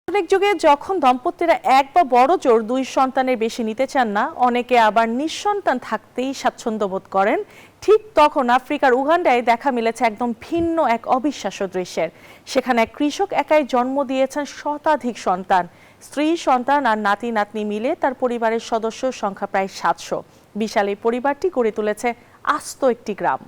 আধুনিক যুগে যখন দম্পতিরা এক বা বড় জোর দুই সন্তানের বেশি নিতে চান না, অনেকে আবার নিঃসন্তান থাকতেই স্বাচ্ছন্দ্য বোধ করেন, ঠিক তখন আফ্রিকার উগান্ডায় দেখা মিলেছে একদম ভিন্ন এক অবিশ্বাস্য দৃশ্যের। সেখানে এক কৃষক একাই জন্ম দিয়েছেন শতাধিক সন্তান। স্ত্রী, সন্তান আর নাতি নাতনি মিলে তার পরিবারের সদস্য সংখ্যা প্রায় ৭০০। বিশাল এই পরিবারটি গড়ে তুলেছে আস্ত একটি গ্রাম।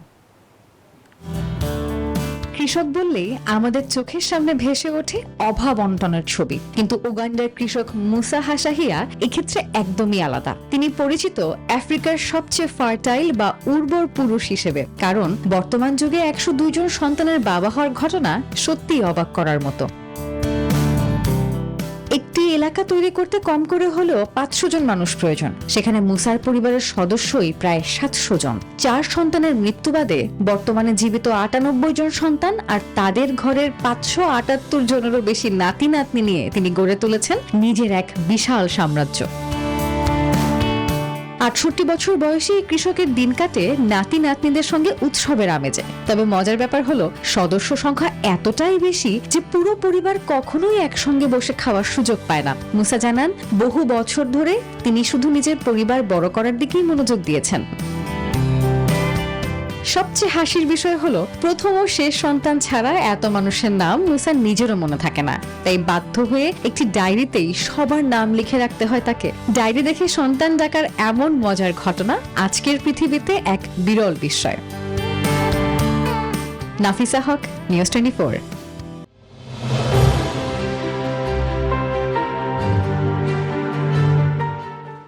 কৃষক বললেই আমাদের চোখের সামনে ভেসে ওঠে অভাব অনটনের ছবি, কিন্তু উগান্ডার কৃষক মুসা হাসাহিয়া এক্ষেত্রে একদমই আলাদা। তিনি পরিচিত আফ্রিকার সবচেয়ে ফার্টাইল বা উর্বর পুরুষ হিসেবে, কারণ বর্তমান যুগে ১০২ জন সন্তানের বাবা হওয়ার ঘটনা সত্যিই অবাক করার মতো। একটি এলাকা তৈরি করতে কম করে হলেও ৫০০ জন মানুষ প্রয়োজন। সেখানে মুসার পরিবারের সদস্যই প্রায় ৭০০ জন। ৪ সন্তানের মৃত্যু বাদে বর্তমানে জীবিত ৯৮ জন সন্তান আর তাদের ঘরের ৫৭৮ জনেরও বেশি নাতি নাতনি নিয়ে তিনি গড়ে তুলেছেন নিজের এক বিশাল সাম্রাজ্য। ৬৮ বছর বয়সী কৃষকের দিন কাটে নাতি নাতনিদের সঙ্গে উৎসবের আমেজে। তবে মজার ব্যাপার হলো, সদস্য সংখ্যা এতটাই বেশি যে পুরো পরিবার কখনোই একসঙ্গে বসে খাওয়ার সুযোগ পায় না। মুসা জানান, বহু বছর ধরে তিনি শুধু নিজের পরিবার বড় করার দিকেই মনোযোগ দিয়েছেন। সবচেয়ে হাসির বিষয় হলো, প্রথম ও শেষ সন্তান ছাড়া এত মানুষের নাম মুসার নিজেরও মনে থাকে না, তাই বাধ্য হয়ে একটি ডায়েরিতেই সবার নাম লিখে রাখতে হয় তাকে। ডায়েরি দেখে সন্তান ডাকার এমন মজার ঘটনা আজকের পৃথিবীতে এক বিরল বিস্ময়। নাফিসা হক, নিউজ 24।